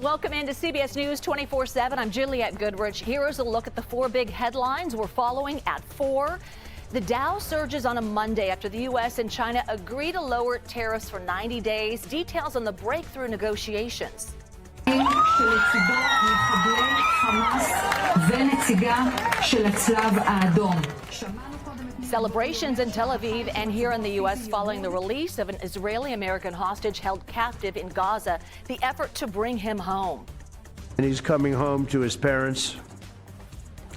Welcome into CBS News 24/7. I'm Juliette Goodrich. Here is a look at the four big headlines we're following at 4. The Dow surges on a Monday after the U.S. and China agree to lower tariffs for 90 days. Details on the breakthrough negotiations. Celebrations in Tel Aviv and here in the U.S. following the release of an Israeli-American hostage held captive in Gaza, the effort to bring him home. And he's coming home to his parents,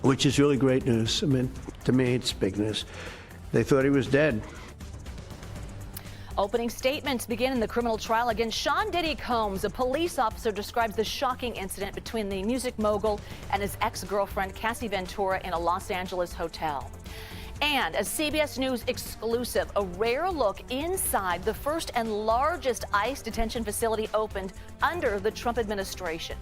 which is really great news. I mean, to me, it's big news. They thought he was dead. Opening statements begin in the criminal trial against Sean Diddy Combs. A police officer describes the shocking incident between the music mogul and his ex-girlfriend, Cassie Ventura, in a Los Angeles hotel. And a CBS News exclusive, a rare look inside the first and largest ICE detention facility opened under the Trump administration.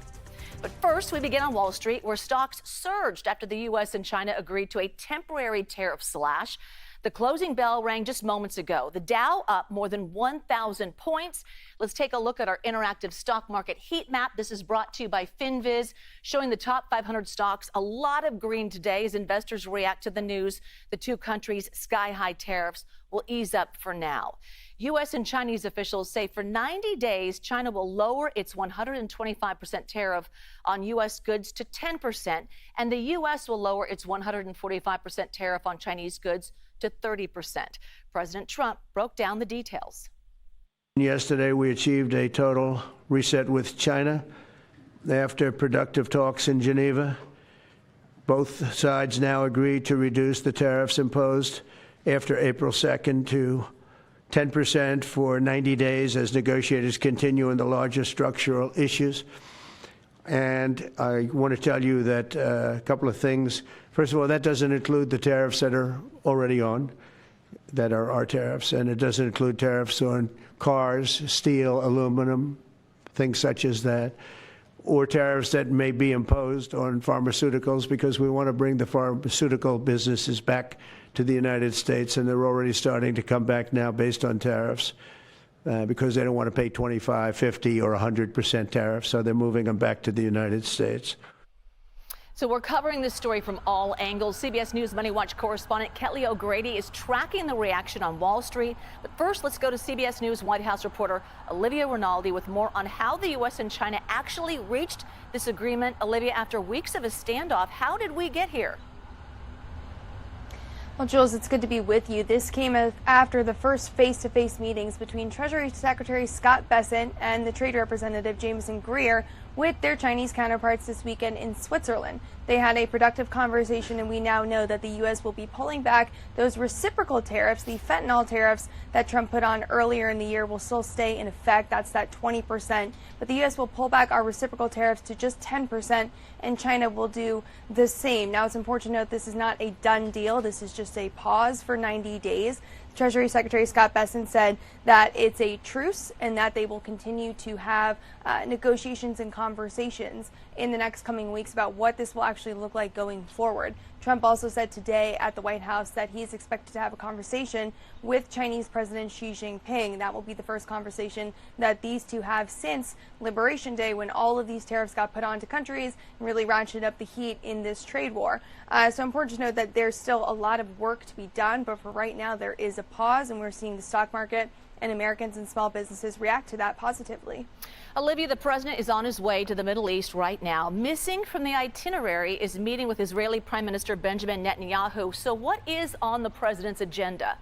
But first, we begin on Wall Street, where stocks surged after the U.S. and China agreed to a temporary tariff slash. The closing bell rang just moments ago. The Dow up more than 1,000 points. Let's take a look at our interactive stock market heat map. This is brought to you by FinViz, showing the top 500 stocks. A lot of green today as investors react to the news. The two countries' sky-high tariffs will ease up for now. U.S. and Chinese officials say for 90 days, China will lower its 125% tariff on U.S. goods to 10%, and the U.S. will lower its 145% tariff on Chinese goods to 30%. President Trump broke down the details. Yesterday, we achieved a total reset with China after productive talks in Geneva. Both sides now agreed to reduce the tariffs imposed after April 2nd to 10% for 90 days as negotiators continue on the larger structural issues. And I want to tell you that a couple of things. First of all, that doesn't include the tariffs that are already on, that are our tariffs, and it doesn't include tariffs on cars, steel, aluminum, things such as that, or tariffs that may be imposed on pharmaceuticals, because we want to bring the pharmaceutical businesses back to the United States, and they're already starting to come back now based on tariffs. Because they don't want to pay 25, 50, or 100% tariffs, so they're moving them back to the United States. So we're covering this story from all angles. CBS News Money Watch correspondent Kelly O'Grady is tracking the reaction on Wall Street. But first, let's go to CBS News White House reporter Olivia Rinaldi with more on how the U.S. and China actually reached this agreement. Olivia, after weeks of a standoff, how did we get here? Well, Jules, it's good to be with you. This came after the first face-to-face meetings between Treasury Secretary Scott Bessent and the Trade Representative Jameson Greer with their Chinese counterparts this weekend in Switzerland. They had a productive conversation, and we now know that the U.S. will be pulling back those reciprocal tariffs. The fentanyl tariffs that Trump put on earlier in the year will still stay in effect. That's that 20%. But the U.S. will pull back our reciprocal tariffs to just 10%, and China will do the same. Now, it's important to note this is not a done deal. This is just a pause for 90 days. Treasury Secretary Scott Bessent said that it's a truce and that they will continue to have negotiations and conversations in the next coming weeks about what this will actually look like going forward. Trump also said today at the White House that he's expected to have a conversation with Chinese President Xi Jinping. That will be the first conversation that these two have since Liberation Day, when all of these tariffs got put onto countries and really ratcheted up the heat in this trade war. So important to note that there's still a lot of work to be done, but for right now there is a pause, and we're seeing the stock market and Americans and small businesses react to that positively. Olivia, the president is on his way to the Middle East right now. Missing from the itinerary is meeting with Israeli Prime Minister Benjamin Netanyahu. So what is on the president's agenda?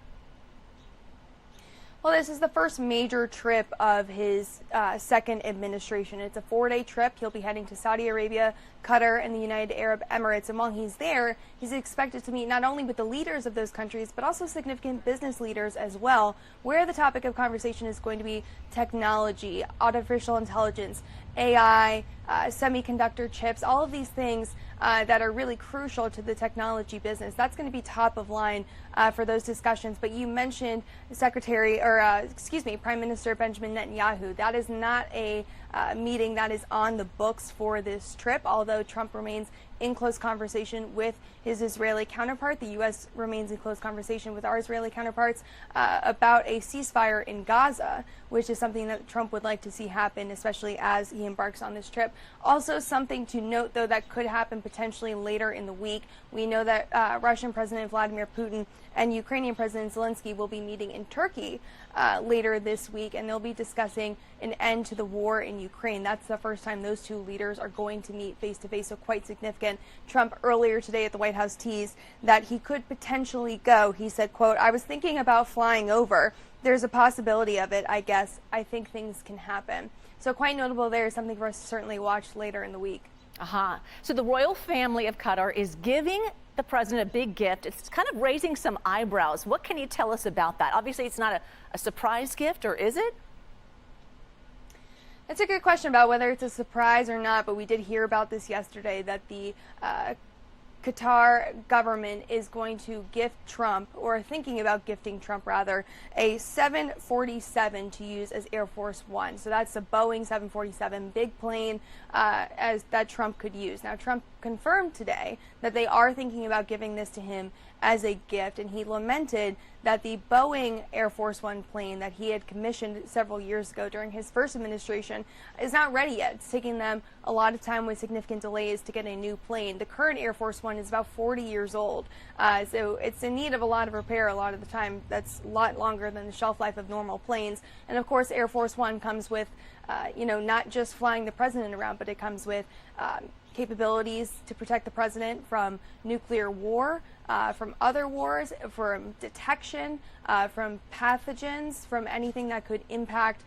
Well, this is the first major trip of his second administration. It's a 4-day trip. He'll be heading to Saudi Arabia, Qatar, and the United Arab Emirates. And while he's there, he's expected to meet not only with the leaders of those countries, but also significant business leaders as well, where the topic of conversation is going to be technology, artificial intelligence, AI, semiconductor chips, all of these things that are really crucial to the technology business. That's going to be top of line for those discussions. But you mentioned Prime Minister Benjamin Netanyahu. That is not a meeting that is on the books for this trip, although Trump remains in close conversation with his Israeli counterpart. The U.S. remains in close conversation with our Israeli counterparts about a ceasefire in Gaza, which is something that Trump would like to see happen, especially as he embarks on this trip. Also, something to note, though, that could happen potentially later in the week. We know that Russian President Vladimir Putin and Ukrainian President Zelensky will be meeting in Turkey later this week, and they'll be discussing an end to the war in Ukraine. That's the first time those two leaders are going to meet face to face, so quite significant. Trump earlier today at the White House teased that he could potentially go. He said, quote, "I was thinking about flying over. There's a possibility of it, I guess. I think things can happen." So quite notable there, something for us to certainly watch later in the week. So the royal family of Qatar is giving the president a big gift. It's kind of raising some eyebrows. What can you tell us about that? Obviously, it's not a surprise gift, or is it? That's a good question about whether it's a surprise or not, but we did hear about this yesterday, that the Qatar government is going to gift Trump, or thinking about gifting Trump rather, a 747 to use as Air Force One. So that's a Boeing 747, big plane as that Trump could use. Now, Trump confirmed today that they are thinking about giving this to him as a gift, and he lamented that the Boeing Air Force One plane that he had commissioned several years ago during his first administration is not ready yet. It's taking them a lot of time with significant delays to get a new plane. The current Air Force One is about 40 years old, so it's in need of a lot of repair a lot of the time. That's a lot longer than the shelf life of normal planes. And of course, Air Force One comes with, not just flying the president around, but it comes with capabilities to protect the president from nuclear war, from other wars, from detection, from pathogens, from anything that could impact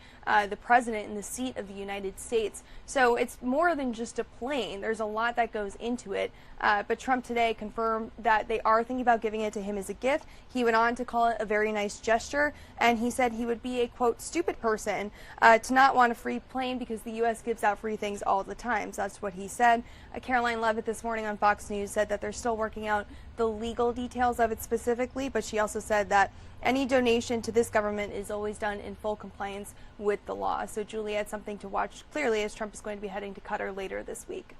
the president in the seat of the United States. So it's more than just a plane. There's a lot that goes into it. But Trump today confirmed that they are thinking about giving it to him as a gift. He went on to call it a very nice gesture, and he said he would be a, quote, stupid person to not want a free plane because the U.S. gives out free things all the time. So that's what he said. Caroline Leavitt this morning on Fox News said that they're still working out the legal details of it specifically, but she also said that any donation to this government is always done in full compliance with the law. So Juliet, something to watch clearly as Trump is going to be heading to Qatar later this week.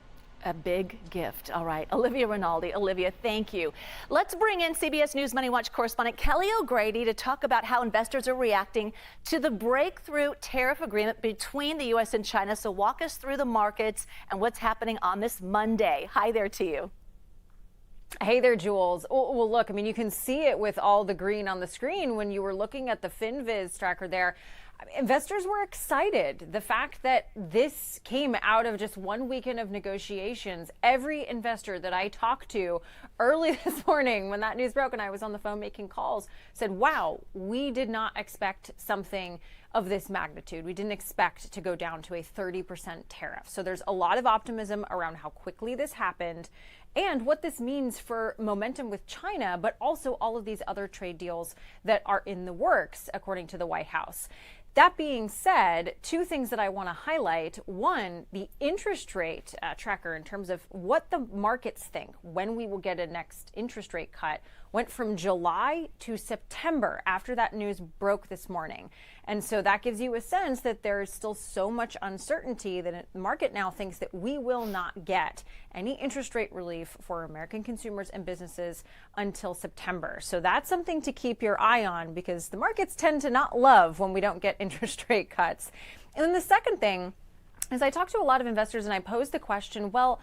A big gift. All right. Olivia Rinaldi. Olivia, thank you. Let's bring in CBS News Money Watch correspondent Kelly O'Grady to talk about how investors are reacting to the breakthrough tariff agreement between the U.S. and China. So walk us through the markets and what's happening on this Monday. Hi there to you. Hey there, Jules. Well, look, I mean, you can see it with all the green on the screen when you were looking at the FinViz tracker there. Investors were excited. The fact that this came out of just one weekend of negotiations, every investor that I talked to early this morning when that news broke and I was on the phone making calls said, wow, we did not expect something of this magnitude. We didn't expect to go down to a 30% tariff. So there's a lot of optimism around how quickly this happened and what this means for momentum with China, but also all of these other trade deals that are in the works, according to the White House. That being said, two things that I want to highlight. One, the interest rate tracker in terms of what the markets think when we will get a next interest rate cut went from July to September after that news broke this morning. And so that gives you a sense that there is still so much uncertainty that the market now thinks that we will not get any interest rate relief for American consumers and businesses until September. So that's something to keep your eye on because the markets tend to not love when we don't get interest rate cuts. And then the second thing is I talked to a lot of investors and I posed the question, well,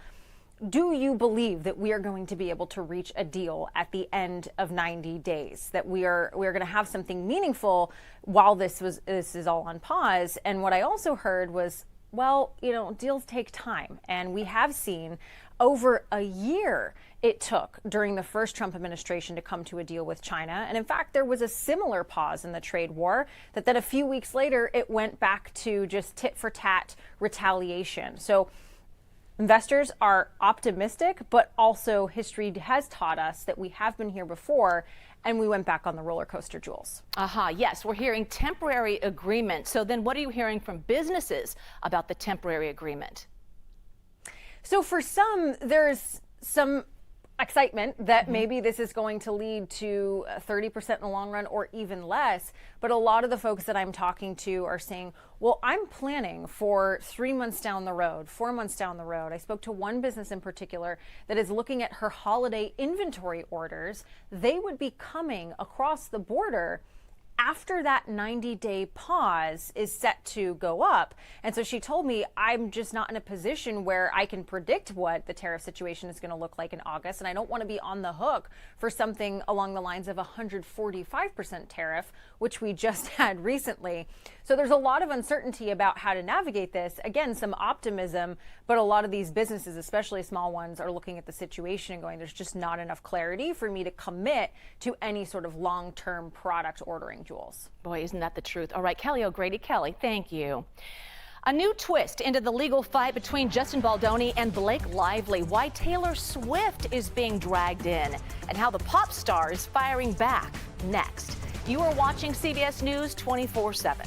do you believe that we are going to be able to reach a deal at the end of 90 days, that we are going to have something meaningful while this is all on pause? And what I also heard was, well, deals take time. And we have seen over a year it took during the first Trump administration to come to a deal with China. And in fact, there was a similar pause in the trade war that then a few weeks later, it went back to just tit for tat retaliation. So investors are optimistic, but also history has taught us that we have been here before and we went back on the roller coaster, Jules. Yes, we're hearing temporary agreement. So then what are you hearing from businesses about the temporary agreement? So for some, there's some excitement that maybe this is going to lead to 30% in the long run or even less. But a lot of the folks that I'm talking to are saying, well, I'm planning for 3 months down the road, 4 months down the road. I spoke to one business in particular that is looking at her holiday inventory orders. They would be coming across the border after that 90-day pause is set to go up. And so she told me, I'm just not in a position where I can predict what the tariff situation is going to look like in August. And I don't want to be on the hook for something along the lines of 145% tariff, which we just had recently. So there's a lot of uncertainty about how to navigate this. Again, some optimism, but a lot of these businesses, especially small ones, are looking at the situation and going, there's just not enough clarity for me to commit to any sort of long-term product ordering, Jules. Boy, isn't that the truth? All right, Kelly O'Grady. Kelly, thank you. A new twist into the legal fight between Justin Baldoni and Blake Lively. Why Taylor Swift is being dragged in and how the pop star is firing back. Next. You are watching CBS News 24/7.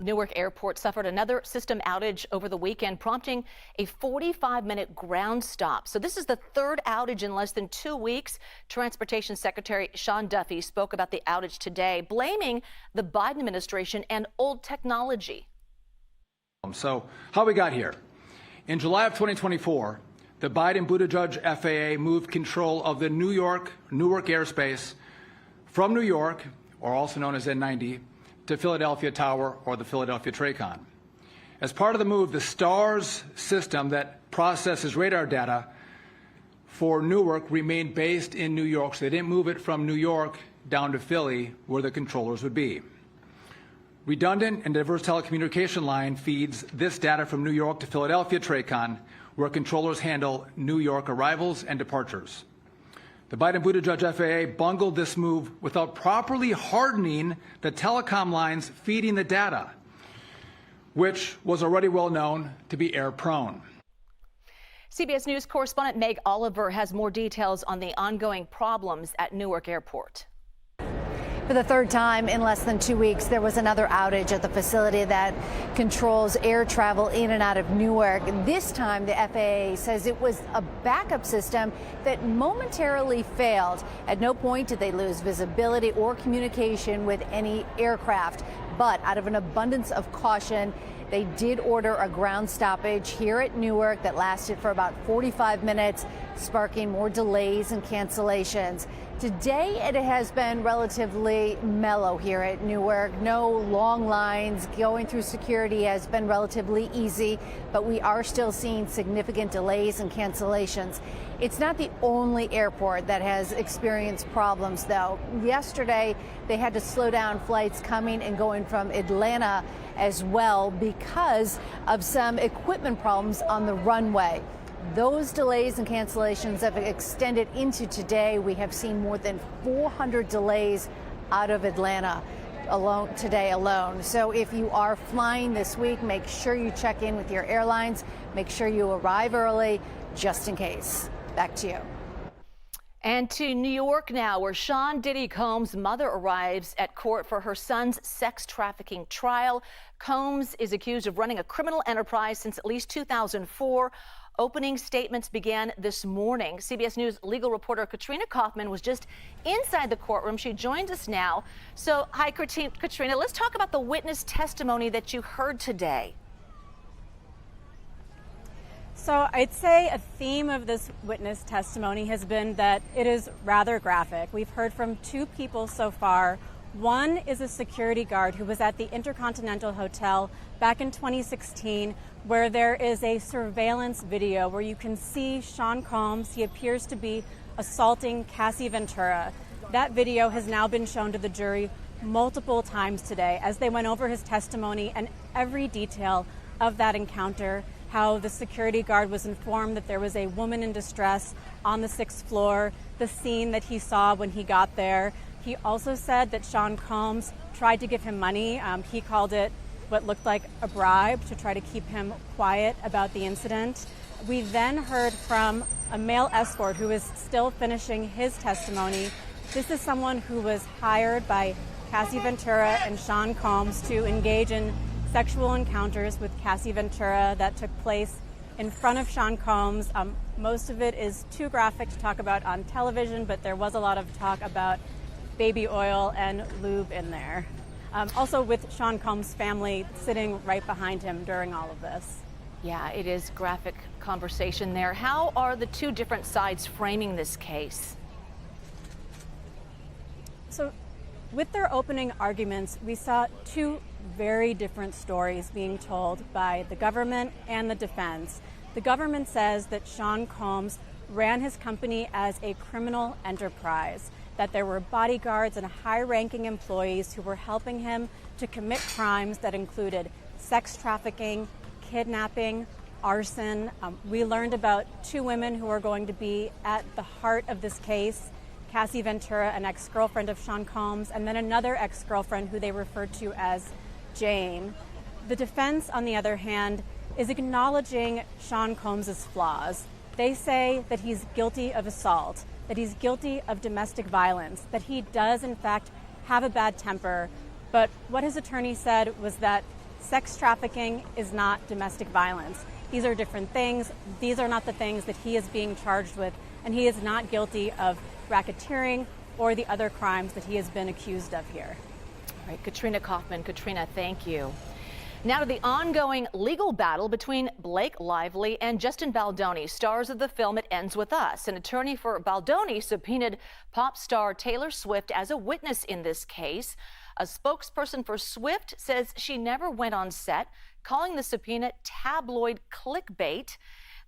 Newark Airport suffered another system outage over the weekend, prompting a 45-minute ground stop. So this is the third outage in less than 2 weeks. Transportation Secretary Sean Duffy spoke about the outage today, blaming the Biden administration and old technology. So how we got here. In July of 2024, the Biden-Buttigieg FAA moved control of the Newark airspace from New York, or also known as N90, to Philadelphia Tower or the Philadelphia TRACON. As part of the move, the STARS system that processes radar data for Newark remained based in New York, so they didn't move it from New York down to Philly, where the controllers would be. Redundant and diverse telecommunication line feeds this data from New York to Philadelphia TRACON, where controllers handle New York arrivals and departures. The Biden-Buttigieg FAA bungled this move without properly hardening the telecom lines feeding the data, which was already well known to be error-prone. CBS News correspondent Meg Oliver has more details on the ongoing problems at Newark Airport. For the third time in less than 2 weeks, there was another outage at the facility that controls air travel in and out of Newark. This time, the FAA says it was a backup system that momentarily failed. At no point did they lose visibility or communication with any aircraft. But out of an abundance of caution, they did order a ground stoppage here at Newark that lasted for about 45 minutes, sparking more delays and cancellations. Today, it has been relatively mellow here at Newark. No long lines. Going through security has been relatively easy, but we are still seeing significant delays and cancellations. It's not the only airport that has experienced problems, though. Yesterday, they had to slow down flights coming and going from Atlanta as well because of some equipment problems on the runway. Those delays and cancellations have extended into today. We have seen more than 400 delays out of Atlanta today alone. So if you are flying this week, make sure you check in with your airlines. Make sure you arrive early, just in case. Back to you. And to New York now, where Sean Diddy Combs' mother arrives at court for her son's sex trafficking trial. Combs is accused of running a criminal enterprise since at least 2004. Opening statements began this morning. CBS News legal reporter Katrina Kaufman was just inside the courtroom. She joins us now. So, hi, Katrina. Let's talk about the witness testimony that you heard today. So I'd say a theme of this witness testimony has been that it is rather graphic. We've heard from two people so far. One is a security guard who was at the Intercontinental Hotel back in 2016, where there is a surveillance video where you can see Sean Combs. He appears to be assaulting Cassie Ventura. That video has now been shown to the jury multiple times today as they went over his testimony and every detail of that encounter, how the security guard was informed that there was a woman in distress on the 6th floor, the scene that he saw when he got there. He also said that Sean Combs tried to give him money. He called it what looked like a bribe to try to keep him quiet about the incident. We then heard from a male escort who is still finishing his testimony. This is someone who was hired by Cassie Ventura and Sean Combs to engage in sexual encounters with Cassie Ventura that took place in front of Sean Combs. Most of it is too graphic to talk about on television, but there was a lot of talk about baby oil and lube in there. Also with Sean Combs' family sitting right behind him during all of this. Yeah, it is graphic conversation there. How are the two different sides framing this case? So with their opening arguments, we saw two very different stories being told by the government and the defense. The government says that Sean Combs ran his company as a criminal enterprise, that there were bodyguards and high-ranking employees who were helping him to commit crimes that included sex trafficking, kidnapping, arson. We learned about two women who are going to be at the heart of this case: Cassie Ventura, an ex-girlfriend of Sean Combs, and then another ex-girlfriend who they referred to as Jane. The defense, on the other hand, is acknowledging Sean Combs' flaws. They say that he's guilty of assault, that he's guilty of domestic violence, that he does, in fact, have a bad temper. But what his attorney said was that sex trafficking is not domestic violence. These are different things. These are not the things that he is being charged with, and he is not guilty of racketeering or the other crimes that he has been accused of here. All right, Katrina Kaufman. Katrina, thank you. Now to the ongoing legal battle between Blake Lively and Justin Baldoni, stars of the film It Ends With Us. An attorney for Baldoni subpoenaed pop star Taylor Swift as a witness in this case. A spokesperson for Swift says she never went on set, calling the subpoena tabloid clickbait.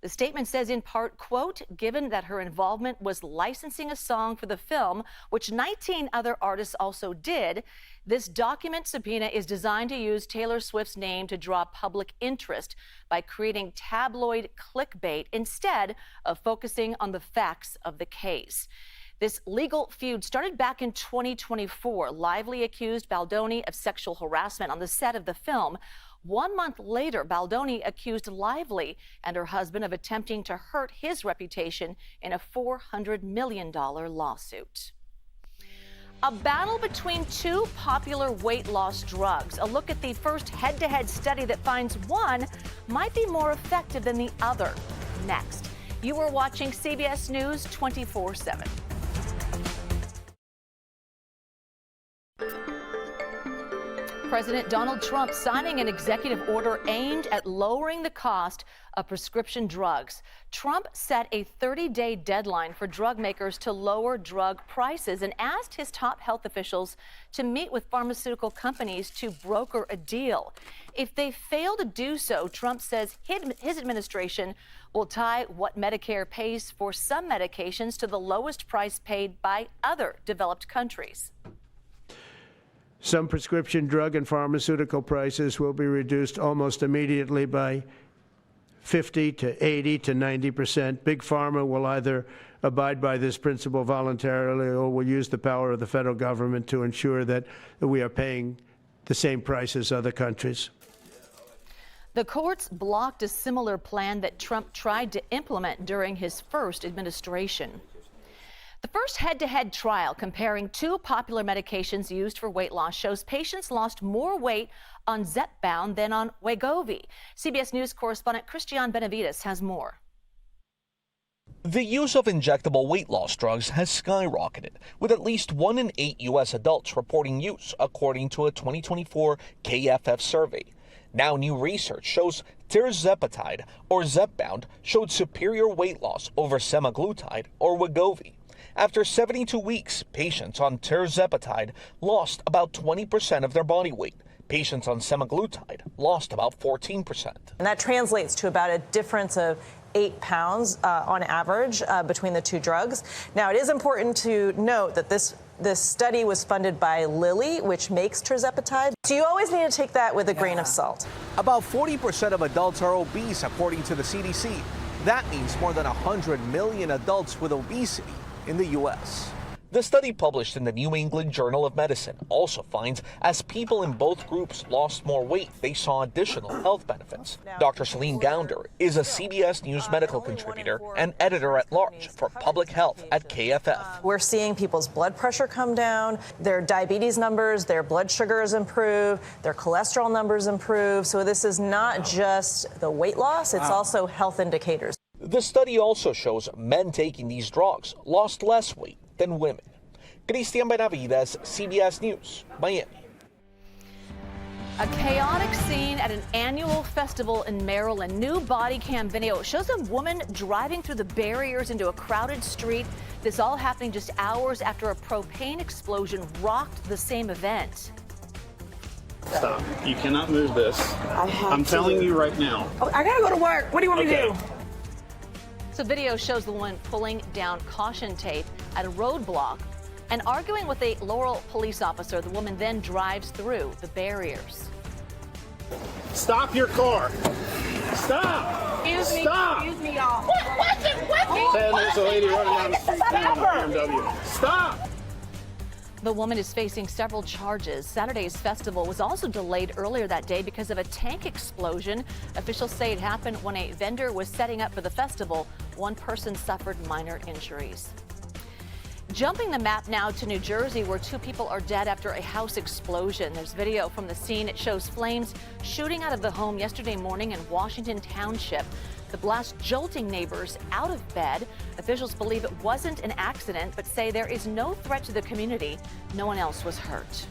The statement says in part, quote, given that her involvement was licensing a song for the film, which 19 other artists also did, this document subpoena is designed to use Taylor Swift's name to draw public interest by creating tabloid clickbait instead of focusing on the facts of the case. This legal feud started back in 2024. Lively accused Baldoni of sexual harassment on the set of the film. 1 month later, Baldoni accused Lively and her husband of attempting to hurt his reputation in a $400 million lawsuit. A battle between two popular weight loss drugs. A look at the first head-to-head study that finds one might be more effective than the other. Next. You are watching CBS News 24/7. President Donald Trump signing an executive order aimed at lowering the cost of prescription drugs. Trump set a 30-day deadline for drug makers to lower drug prices and asked his top health officials to meet with pharmaceutical companies to broker a deal. If they fail to do so, Trump says his administration will tie what Medicare pays for some medications to the lowest price paid by other developed countries. Some prescription drug and pharmaceutical prices will be reduced almost immediately by 50 to 80 to 90%. Big Pharma will either abide by this principle voluntarily or will use the power of the federal government to ensure that we are paying the same price as other countries. The courts blocked a similar plan that Trump tried to implement during his first administration. The first head-to-head trial comparing two popular medications used for weight loss shows patients lost more weight on Zepbound than on Wegovy. CBS News correspondent Christian Benavides has more. The use of injectable weight loss drugs has skyrocketed, with at least 1 in 8 U.S. adults reporting use, according to a 2024 KFF survey. Now new research shows tirzepatide, or Zepbound, showed superior weight loss over semaglutide, or Wegovy. After 72 weeks, patients on tirzepatide lost about 20% of their body weight. Patients on semaglutide lost about 14%. And that translates to about a difference of 8 pounds on average between the two drugs. Now, it is important to note that this study was funded by Lilly, which makes tirzepatide. So you always need to take that with a grain of salt. About 40% of adults are obese, according to the CDC. That means more than 100 million adults with obesity in the U.S. The study published in the New England Journal of Medicine also finds as people in both groups lost more weight, they saw additional health benefits. Dr. Celine Gounder is a CBS News medical contributor and editor-at-large for public health at KFF. We're seeing people's blood pressure come down, their diabetes numbers, their blood sugars improve, their cholesterol numbers improve. So this is not just the weight loss, it's also health indicators. The study also shows men taking these drugs lost less weight than women. Cristian Benavides, CBS News, Miami. A chaotic scene at an annual festival in Maryland. New body cam video shows a woman driving through the barriers into a crowded street. This all happening just hours after a propane explosion rocked the same event. Stop. You cannot move this. I'm telling you right now. Oh, I gotta go to work. What do you want me to do? So video shows the woman pulling down caution tape at a roadblock and arguing with a Laurel police officer. The woman then drives through the barriers. Stop your car. Stop. Excuse me. Stop. Excuse me, y'all. And there's a lady running down the street now in a BMW. Stop. The woman is facing several charges. Saturday's festival was also delayed earlier that day because of a tank explosion. Officials say it happened when a vendor was setting up for the festival. One person suffered minor injuries. Jumping the map now to New Jersey, where 2 people are dead after a house explosion. There's video from the scene. It shows flames shooting out of the home yesterday morning in Washington Township. The blast jolting neighbors out of bed. Officials believe it wasn't an accident, but say there is no threat to the community. No one else was hurt.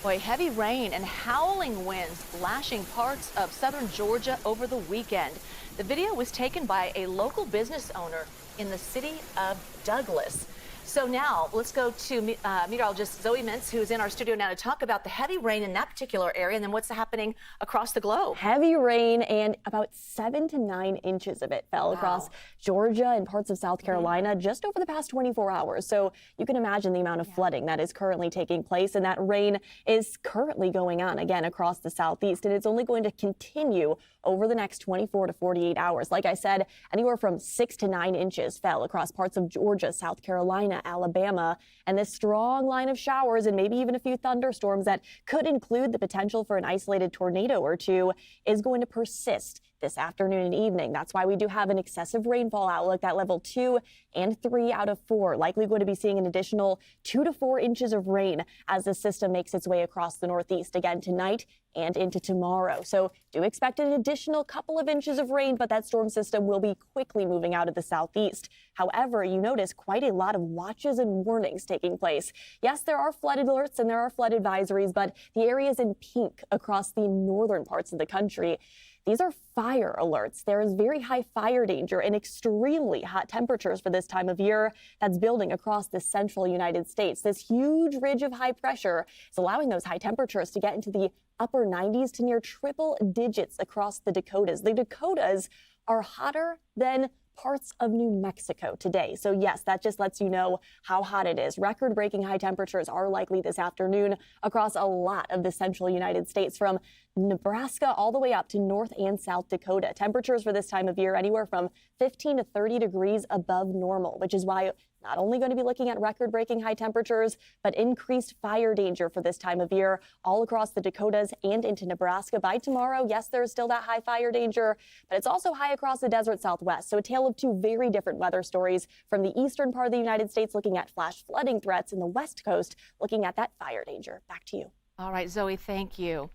Boy, heavy rain and howling winds lashing parts of southern Georgia over the weekend. The video was taken by a local business owner in the city of Douglas. So now let's go to meteorologist Zoe Mintz, who's in our studio now to talk about the heavy rain in that particular area and then what's happening across the globe. Heavy rain, and about 7 to 9 inches of it fell across Georgia and parts of South Carolina just over the past 24 hours. So you can imagine the amount of flooding that is currently taking place, and that rain is currently going on again across the southeast, and it's only going to continue over the next 24 to 48 hours. Like I said, anywhere from 6 to 9 inches fell across parts of Georgia, South Carolina, Alabama, and this strong line of showers and maybe even a few thunderstorms that could include the potential for an isolated tornado or two is going to persist this afternoon and evening. That's why we do have an excessive rainfall outlook at level 2 and 3 out of 4. Likely going to be seeing an additional 2 to 4 inches of rain as the system makes its way across the northeast again tonight and into tomorrow. So do expect an additional couple of inches of rain, but that storm system will be quickly moving out of the southeast. However, you notice quite a lot of watches and warnings taking place. Yes, there are flood alerts and there are flood advisories, but the areas in pink across the northern parts of the country, these are fire alerts. There is very high fire danger and extremely hot temperatures for this time of year that's building across the central United States. This huge ridge of high pressure is allowing those high temperatures to get into the upper 90s to near triple digits across the Dakotas. The Dakotas are hotter than parts of New Mexico today. So yes, that just lets you know how hot it is. Record-breaking high temperatures are likely this afternoon across a lot of the central United States, from Nebraska all the way up to North and South Dakota. Temperatures for this time of year anywhere from 15 to 30 degrees above normal, which is why not only going to be looking at record-breaking high temperatures, but increased fire danger for this time of year all across the Dakotas and into Nebraska. By tomorrow, yes, there is still that high fire danger, but it's also high across the desert Southwest. So a tale of 2 very different weather stories from the eastern part of the United States, looking at flash flooding threats, and the West Coast looking at that fire danger. Back to you. All right, Zoe, thank you.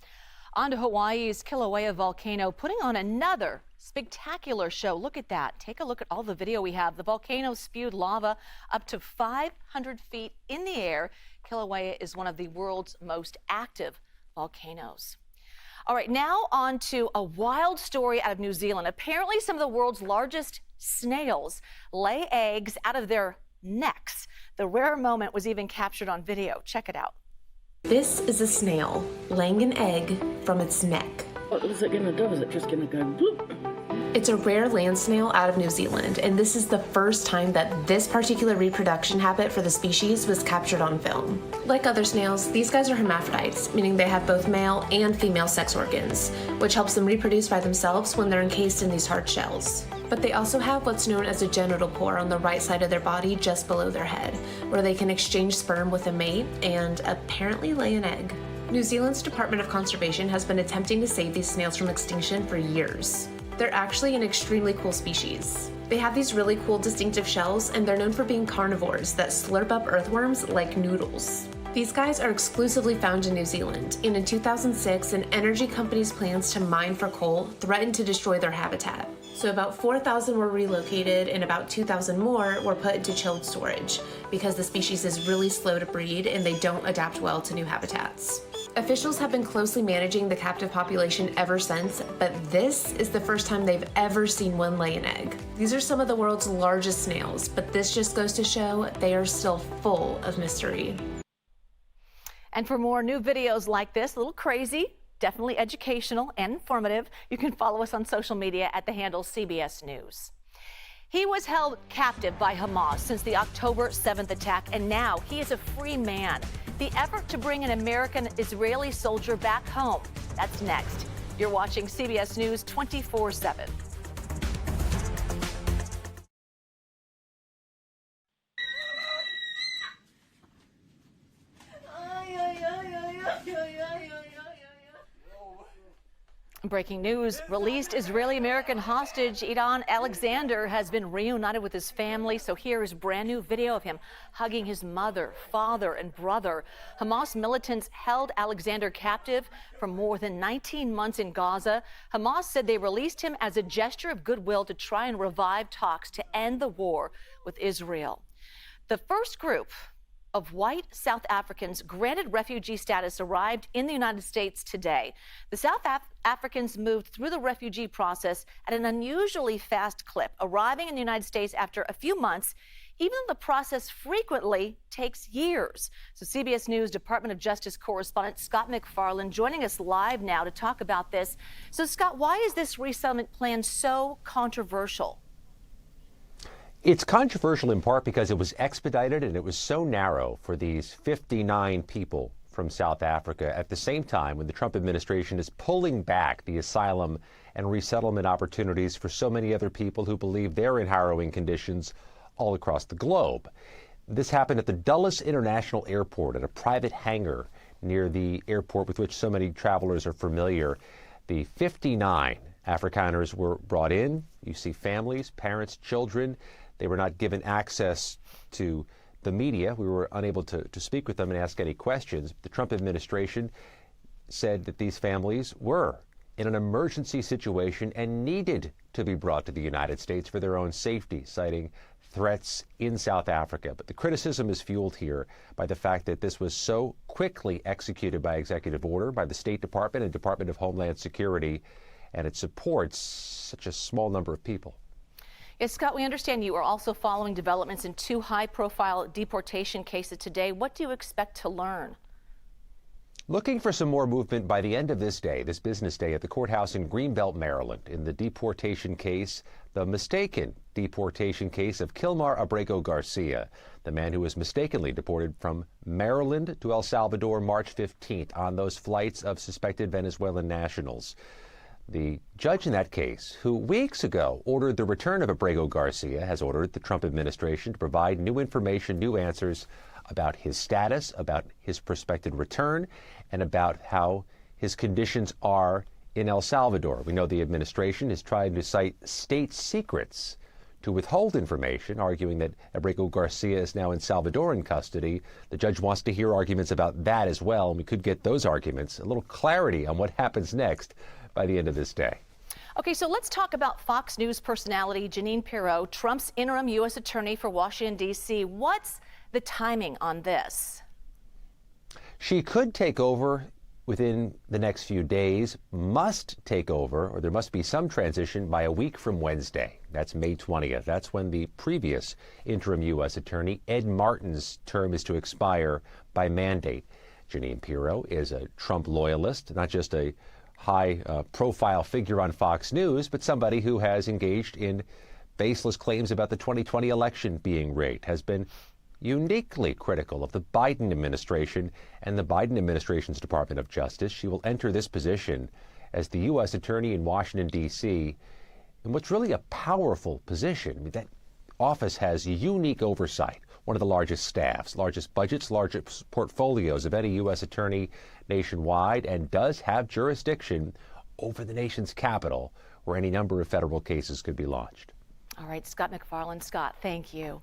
On to Hawaii's Kilauea volcano, putting on another spectacular show. Look at that. Take a look at all the video we have. The volcano spewed lava up to 500 feet in the air. Kilauea is one of the world's most active volcanoes. All right, now on to a wild story out of New Zealand. Apparently, some of the world's largest snails lay eggs out of their necks. The rare moment was even captured on video. Check it out. This is a snail laying an egg from its neck. What is it gonna do? Is it just gonna go bloop? It's a rare land snail out of New Zealand, and this is the first time that this particular reproduction habit for the species was captured on film. Like other snails, these guys are hermaphrodites, meaning they have both male and female sex organs, which helps them reproduce by themselves when they're encased in these hard shells. But they also have what's known as a genital pore on the right side of their body just below their head, where they can exchange sperm with a mate and apparently lay an egg. New Zealand's Department of Conservation has been attempting to save these snails from extinction for years. They're actually an extremely cool species. They have these really cool distinctive shells, and they're known for being carnivores that slurp up earthworms like noodles. These guys are exclusively found in New Zealand, and in 2006, an energy company's plans to mine for coal threatened to destroy their habitat. So about 4,000 were relocated and about 2,000 more were put into chilled storage because the species is really slow to breed and they don't adapt well to new habitats. Officials have been closely managing the captive population ever since, but this is the first time they've ever seen one lay an egg. These are some of the world's largest snails, but this just goes to show they are still full of mystery. And for more new videos like this, a little crazy, definitely educational and informative, you can follow us on social media at the handle CBS News. He was held captive by Hamas since the October 7th attack, and now he is a free man. The effort to bring an American Israeli soldier back home. That's next. You're watching CBS News 24/7. Breaking news, released Israeli-American hostage Idan Alexander has been reunited with his family. So here is brand new video of him hugging his mother, father, and brother. Hamas militants held Alexander captive for more than 19 months in Gaza. Hamas said they released him as a gesture of goodwill to try and revive talks to end the war with Israel. The first group of white South Africans granted refugee status arrived in the United States today. The South Africans moved through the refugee process at an unusually fast clip, arriving in the United States after a few months, even though the process frequently takes years. So CBS News Department of Justice correspondent Scott McFarland joining us live now to talk about this. So Scott, why is this resettlement plan so controversial? It's controversial in part because it was expedited and it was so narrow for these 59 people from South Africa at the same time when the Trump administration is pulling back the asylum and resettlement opportunities for so many other people who believe they're in harrowing conditions all across the globe. This happened at the Dulles International Airport at a private hangar near the airport with which so many travelers are familiar. The 59 Afrikaners were brought in. You see families, parents, children. They were not given access to the media. We were unable to speak with them and ask any questions. The Trump administration said that these families were in an emergency situation and needed to be brought to the United States for their own safety, citing threats in South Africa. But the criticism is fueled here by the fact that this was so quickly executed by executive order by the State Department and Department of Homeland Security, and it supports such a small number of people. Yes, Scott, we understand you are also following developments in two high-profile deportation cases today. What do you expect to learn? Looking for some more movement by the end of this day, this business day, at the courthouse in Greenbelt, Maryland, in the deportation case, the mistaken deportation case of Kilmar Abrego Garcia, the man who was mistakenly deported from Maryland to El Salvador March 15th on those flights of suspected Venezuelan nationals. The judge in that case, who weeks ago ordered the return of Abrego Garcia, has ordered the Trump administration to provide new information, new answers about his status, about his prospective return, and about how his conditions are in El Salvador. We know the administration is trying to cite state secrets to withhold information, arguing that Abrego Garcia is now in Salvadoran custody. The judge wants to hear arguments about that as well, and we could get those arguments, a little clarity on what happens next by the end of this day. Okay, so let's talk about Fox News personality Jeanine Pirro, Trump's interim U.S. attorney for Washington, D.C. What's the timing on this? She could take over within the next few days, must take over, or there must be some transition by a week from Wednesday. That's May 20th. That's when the previous interim U.S. attorney, Ed Martin's term is to expire by mandate. Jeanine Pirro is a Trump loyalist, not just a high-profile figure on Fox News, but somebody who has engaged in baseless claims about the 2020 election being rigged, has been uniquely critical of the Biden administration and the Biden administration's Department of Justice. She will enter this position as the U.S. attorney in Washington, D.C. in what's really a powerful position. I mean, that office has unique oversight, one of the largest staffs, largest budgets, largest portfolios of any U.S. attorney nationwide, and does have jurisdiction over the nation's capital, where any number of federal cases could be launched. All right, Scott McFarland. Scott, thank you.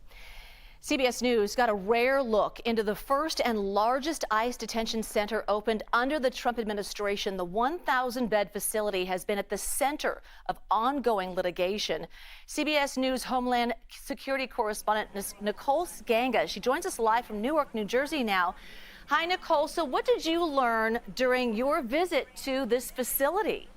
CBS News got a rare look into the first and largest ICE detention center opened under the Trump administration. The 1,000-bed facility has been at the center of ongoing litigation. CBS News Homeland Security correspondent Nicole Ganga, she joins us live from Newark, New Jersey now. Hi, Nicole. So what did you learn during your visit to this facility?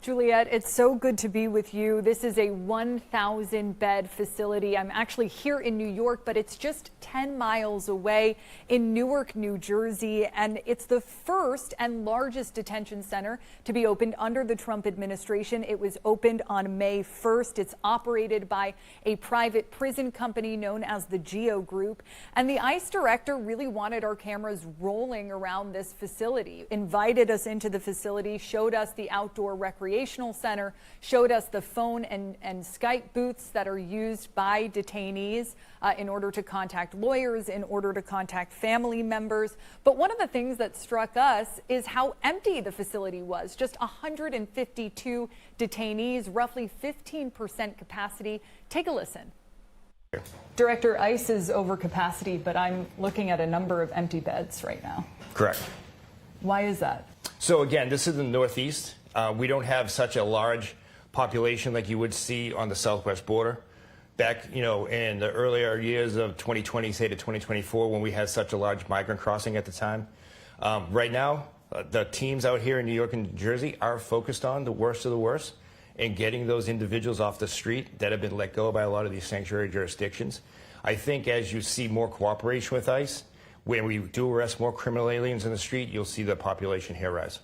Juliet, it's so good to be with you. This is a 1,000-bed facility. I'm actually here in New York, but it's just 10 miles away in Newark, New Jersey, and it's the first and largest detention center to be opened under the Trump administration. It was opened on May 1st. It's operated by a private prison company known as the Geo Group, and the ICE director really wanted our cameras rolling around this facility, invited us into the facility, showed us the outdoor recreation center, showed us the phone and Skype booths that are used by detainees in order to contact lawyers, in order to contact family members. But one of the things that struck us is how empty the facility was. Just 152 detainees, roughly 15% capacity. Take a listen. Director, ICE is over capacity, but I'm looking at a number of empty beds right now. Correct. Why is that? So again, this is in the Northeast. We don't have such a large population like you would see on the southwest border. Back, in the earlier years of 2020, say to 2024, when we had such a large migrant crossing at the time. Right now, the teams out here in New York and New Jersey are focused on the worst of the worst and getting those individuals off the street that have been let go by a lot of these sanctuary jurisdictions. I think as you see more cooperation with ICE, when we do arrest more criminal aliens in the street, you'll see the population here rise.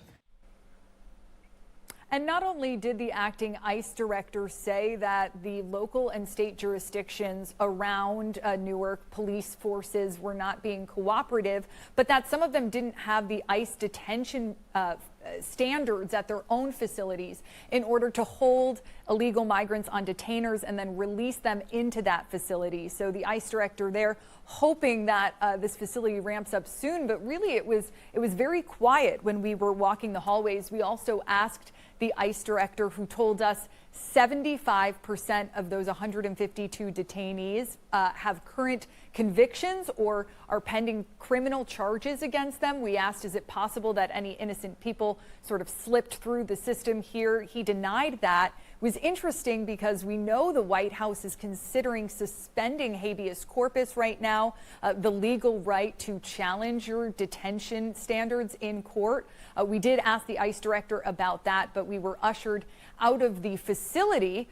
And not only did the acting ICE director say that the local and state jurisdictions around Newark police forces were not being cooperative, but that some of them didn't have the ICE detention standards at their own facilities in order to hold illegal migrants on detainers and then release them into that facility. So the ICE director there hoping that this facility ramps up soon, but really it was very quiet when we were walking the hallways. We also asked the ICE director, who told us 75% of those 152 detainees have current convictions or are pending criminal charges against them. We asked, is it possible that any innocent people sort of slipped through the system here? He denied that. It was interesting because we know the White House is considering suspending habeas corpus right now, the legal right to challenge your detention standards in court. We did ask the ICE director about that, but we were ushered out of the facility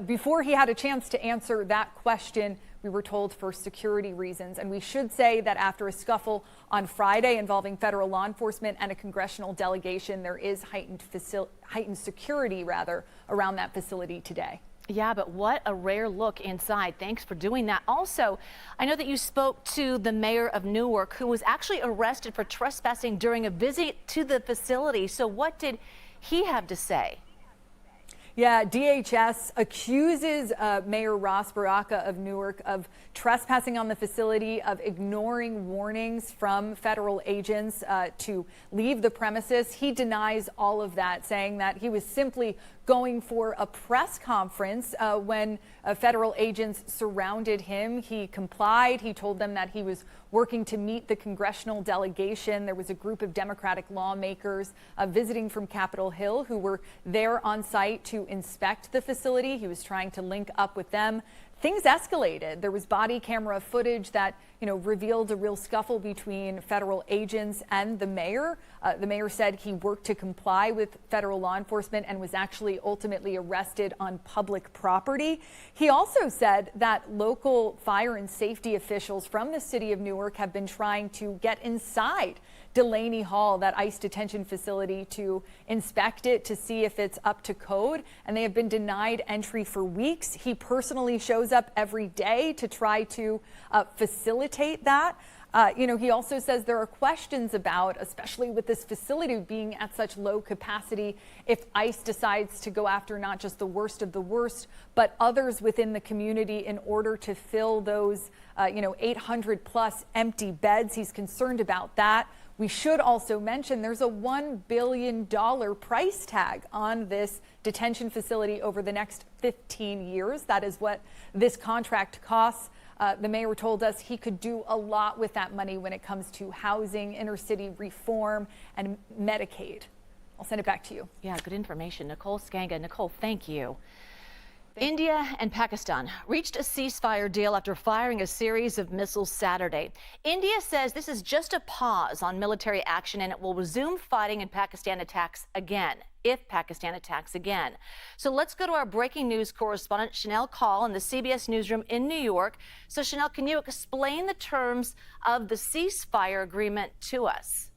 before he had a chance to answer that question. We were told for security reasons. And we should say that after a scuffle on Friday involving federal law enforcement and a congressional delegation, there is heightened security around that facility today. Yeah, but what a rare look inside. Thanks for doing that. Also, I know that you spoke to the mayor of Newark, who was actually arrested for trespassing during a visit to the facility. So what did he have to say? Yeah, DHS accuses Mayor Ross Baraka of Newark of trespassing on the facility, of ignoring warnings from federal agents to leave the premises. He denies all of that, saying that he was simply going for a press conference when federal agents surrounded him. He complied. He told them that he was working to meet the congressional delegation. There was a group of Democratic lawmakers visiting from Capitol Hill who were there on site to inspect the facility. He was trying to link up with them. Things escalated. There was body camera footage that, revealed a real scuffle between federal agents and the mayor. The mayor said he worked to comply with federal law enforcement and was actually ultimately arrested on public property. He also said that local fire and safety officials from the city of Newark have been trying to get inside Delaney Hall, that ICE detention facility, to inspect it to see if it's up to code, and they have been denied entry for weeks. He personally shows up every day to try to facilitate that. He also says there are questions about, especially with this facility being at such low capacity, if ICE decides to go after not just the worst of the worst, but others within the community in order to fill those, 800 plus empty beds. He's concerned about that. We should also mention there's a $1 billion price tag on this detention facility over the next 15 years. That is what this contract costs. The mayor told us he could do a lot with that money when it comes to housing, inner city reform, and Medicaid. I'll send it back to you. Yeah, good information. Nicole Skanga. Nicole, thank you. India and Pakistan reached a ceasefire deal after firing a series of missiles Saturday. India says this is just a pause on military action and it will resume fighting if Pakistan attacks again. So let's go to our breaking news correspondent, Chanel Call, in the CBS newsroom in New York. So Chanel, can you explain the terms of the ceasefire agreement to us?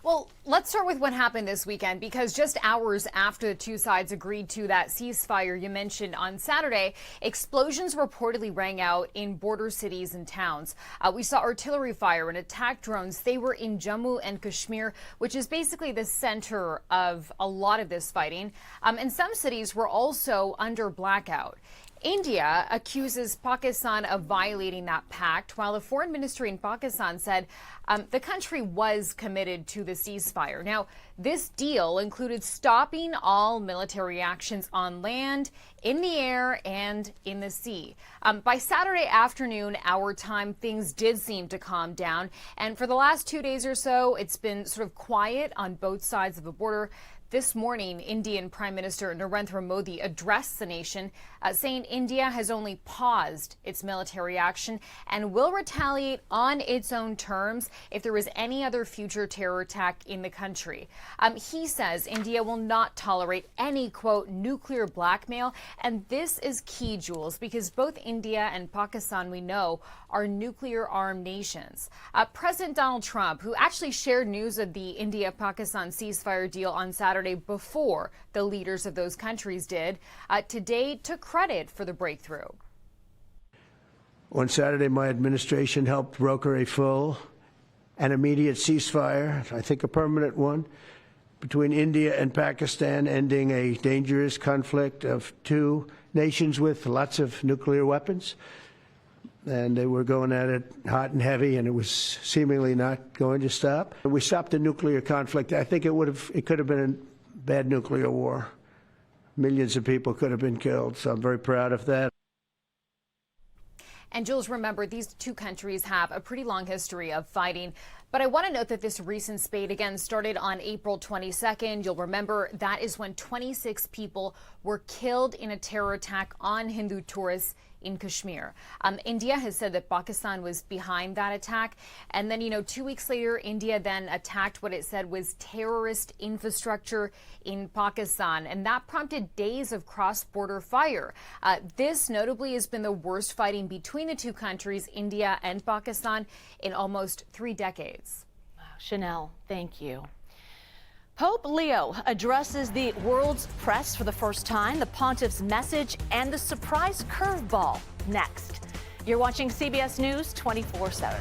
Well, let's start with what happened this weekend, because just hours after the two sides agreed to that ceasefire you mentioned on Saturday, explosions reportedly rang out in border cities and towns. We saw artillery fire and attack drones. They were in Jammu and Kashmir, which is basically the center of a lot of this fighting. And some cities were also under blackout. India accuses Pakistan of violating that pact, while the foreign ministry in Pakistan said the country was committed to the ceasefire. Now, this deal included stopping all military actions on land, in the air, and in the sea. By Saturday afternoon, our time, things did seem to calm down. And for the last 2 days or so, it's been sort of quiet on both sides of the border. This morning, Indian Prime Minister Narendra Modi addressed the nation, saying India has only paused its military action and will retaliate on its own terms if there is any other future terror attack in the country. He says India will not tolerate any, quote, nuclear blackmail. And this is key, Jules, because both India and Pakistan, we know, are nuclear-armed nations. President Donald Trump, who actually shared news of the India-Pakistan ceasefire deal on Saturday before the leaders of those countries did, today took credit for the breakthrough. On Saturday, my administration helped broker a full and immediate ceasefire, I think a permanent one, between India and Pakistan, ending a dangerous conflict of two nations with lots of nuclear weapons. And they were going at it hot and heavy, and it was seemingly not going to stop. We stopped the nuclear conflict. I think it could have been a bad nuclear war. Millions of people could have been killed, so I'm very proud of that. And Jules, remember, these two countries have a pretty long history of fighting. But I want to note that this recent spate, again, started on April 22nd. You'll remember that is when 26 people were killed in a terror attack on Hindu tourists in Kashmir. India has said that Pakistan was behind that attack. And then, 2 weeks later, India then attacked what it said was terrorist infrastructure in Pakistan. And that prompted days of cross-border fire. This notably has been the worst fighting between the two countries, India and Pakistan, in almost 3 decades. Wow, Chanel, thank you. Pope Leo addresses the world's press for the first time, the pontiff's message, and the surprise curveball next. You're watching CBS News 24/7.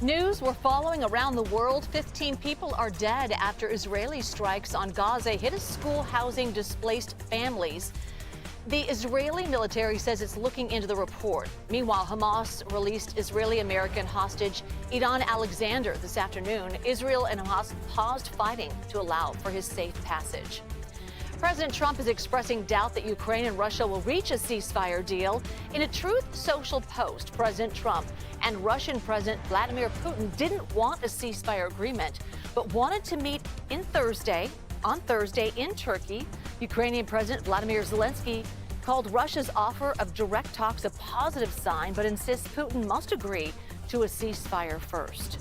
News we're following around the world. 15 people are dead after Israeli strikes on Gaza hit a school housing displaced families. The Israeli military says it's looking into the report. Meanwhile, Hamas released Israeli-American hostage Idan Alexander this afternoon. Israel and Hamas paused fighting to allow for his safe passage. President Trump is expressing doubt that Ukraine and Russia will reach a ceasefire deal. In a Truth Social post, President Trump and Russian President Vladimir Putin didn't want a ceasefire agreement, but wanted to meet on Thursday in Turkey. Ukrainian President Vladimir Zelensky called Russia's offer of direct talks a positive sign, but insists Putin must agree to a ceasefire first.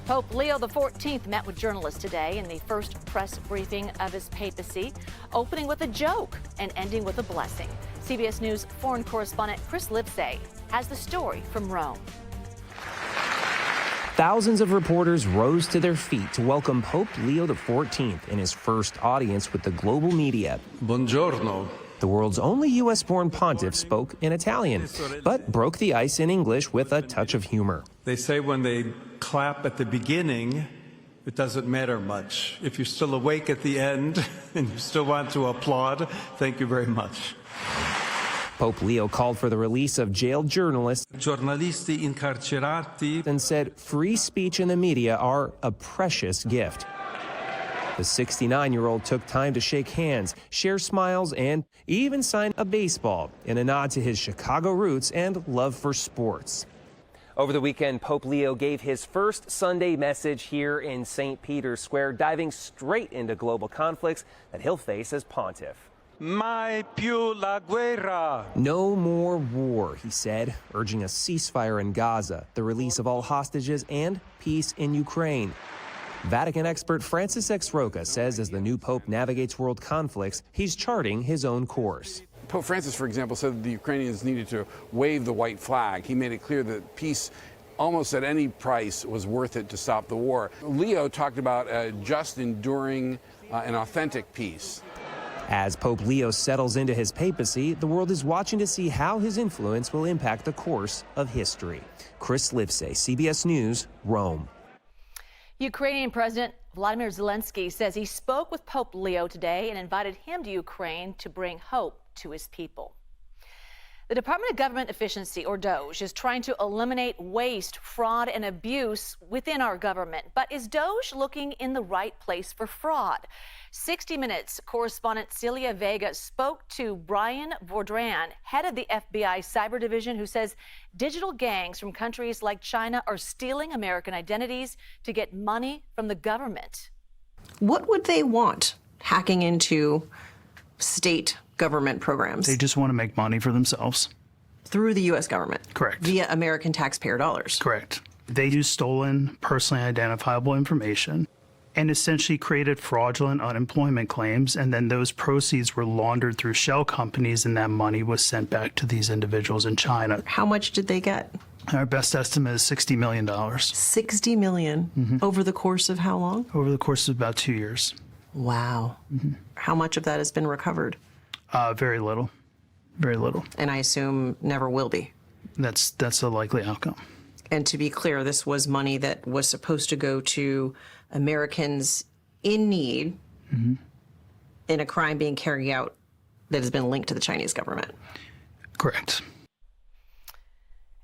Pope Leo XIV met with journalists today in the first press briefing of his papacy, opening with a joke and ending with a blessing. CBS News foreign correspondent Chris Livesay has the story from Rome. Thousands of reporters rose to their feet to welcome Pope Leo XIV in his first audience with the global media. Buongiorno. The world's only U.S.-born pontiff spoke in Italian, but broke the ice in English with a touch of humor. They say when they clap at the beginning, it doesn't matter much. If you're still awake at the end and you still want to applaud, thank you very much. Pope Leo called for the release of jailed journalists Giornalisti incarcerati and said free speech and the media are a precious gift. The 69-year-old took time to shake hands, share smiles, and even sign a baseball in a nod to his Chicago roots and love for sports. Over the weekend, Pope Leo gave his first Sunday message here in St. Peter's Square, diving straight into global conflicts that he'll face as pontiff. Mai più la guerra. No more war, he said, urging a ceasefire in Gaza, the release of all hostages, and peace in Ukraine. Vatican expert Francis X. Roca says as the new pope navigates world conflicts, he's charting his own course. Pope Francis, for example, said that the Ukrainians needed to wave the white flag. He made it clear that peace, almost at any price, was worth it to stop the war. Leo talked about just enduring an authentic peace. As Pope Leo settles into his papacy, the world is watching to see how his influence will impact the course of history. Chris Livesay, CBS News, Rome. Ukrainian President Vladimir Zelensky says he spoke with Pope Leo today and invited him to Ukraine to bring hope to his people. The Department of Government Efficiency, or DOGE, is trying to eliminate waste, fraud, and abuse within our government. But is DOGE looking in the right place for fraud? 60 Minutes correspondent Celia Vega spoke to Brian Vaudran, head of the FBI Cyber Division, who says digital gangs from countries like China are stealing American identities to get money from the government. What would they want hacking into state government programs? They just want to make money for themselves. Through the U.S. government? Correct. Via American taxpayer dollars? Correct. They use stolen, personally identifiable information and essentially created fraudulent unemployment claims, and then those proceeds were laundered through shell companies, and that money was sent back to these individuals in China. How much did they get? Our best estimate is $60 million. $60 million? Mm-hmm. Over the course of how long? Over the course of about 2 years. Wow. Mm-hmm. How much of that has been recovered? Very little. Very little. And I assume never will be. That's a likely outcome. And to be clear, this was money that was supposed to go to Americans in need in a crime being carried out that has been linked to the Chinese government. Correct.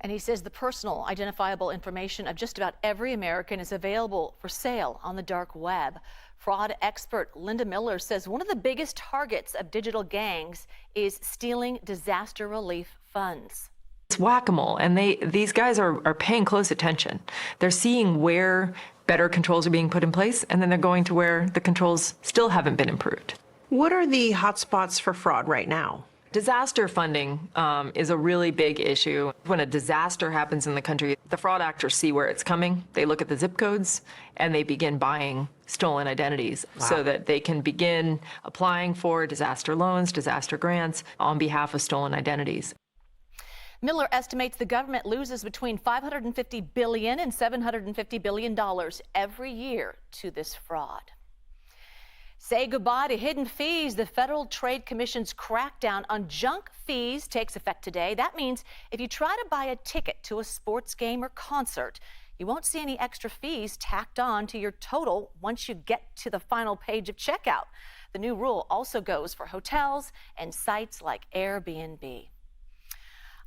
And he says the personal identifiable information of just about every American is available for sale on the dark web. Fraud expert Linda Miller says one of the biggest targets of digital gangs is stealing disaster relief funds. It's whack-a-mole, and these guys are paying close attention. They're seeing where better controls are being put in place, and then they're going to where the controls still haven't been improved. What are the hotspots for fraud right now? Disaster funding is a really big issue. When a disaster happens in the country, the fraud actors see where it's coming. They look at the zip codes, and they begin buying stolen identities so that they can begin applying for disaster loans, disaster grants on behalf of stolen identities. Miller estimates the government loses between $550 billion and $750 billion every year to this fraud. Say goodbye to hidden fees. The Federal Trade Commission's crackdown on junk fees takes effect today. That means if you try to buy a ticket to a sports game or concert, you won't see any extra fees tacked on to your total once you get to the final page of checkout. The new rule also goes for hotels and sites like Airbnb.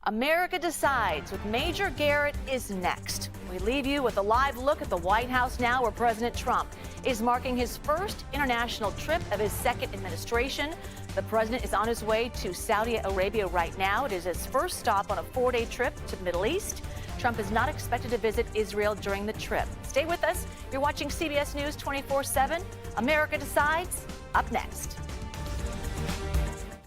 America Decides with Major Garrett is next. We leave you with a live look at the White House now, where President Trump is marking his first international trip of his second administration. The president is on his way to Saudi Arabia right now. It is his first stop on a 4-day trip to the Middle East. Trump is not expected to visit Israel during the trip. Stay with us. You're watching CBS News 24/7. America Decides, up next.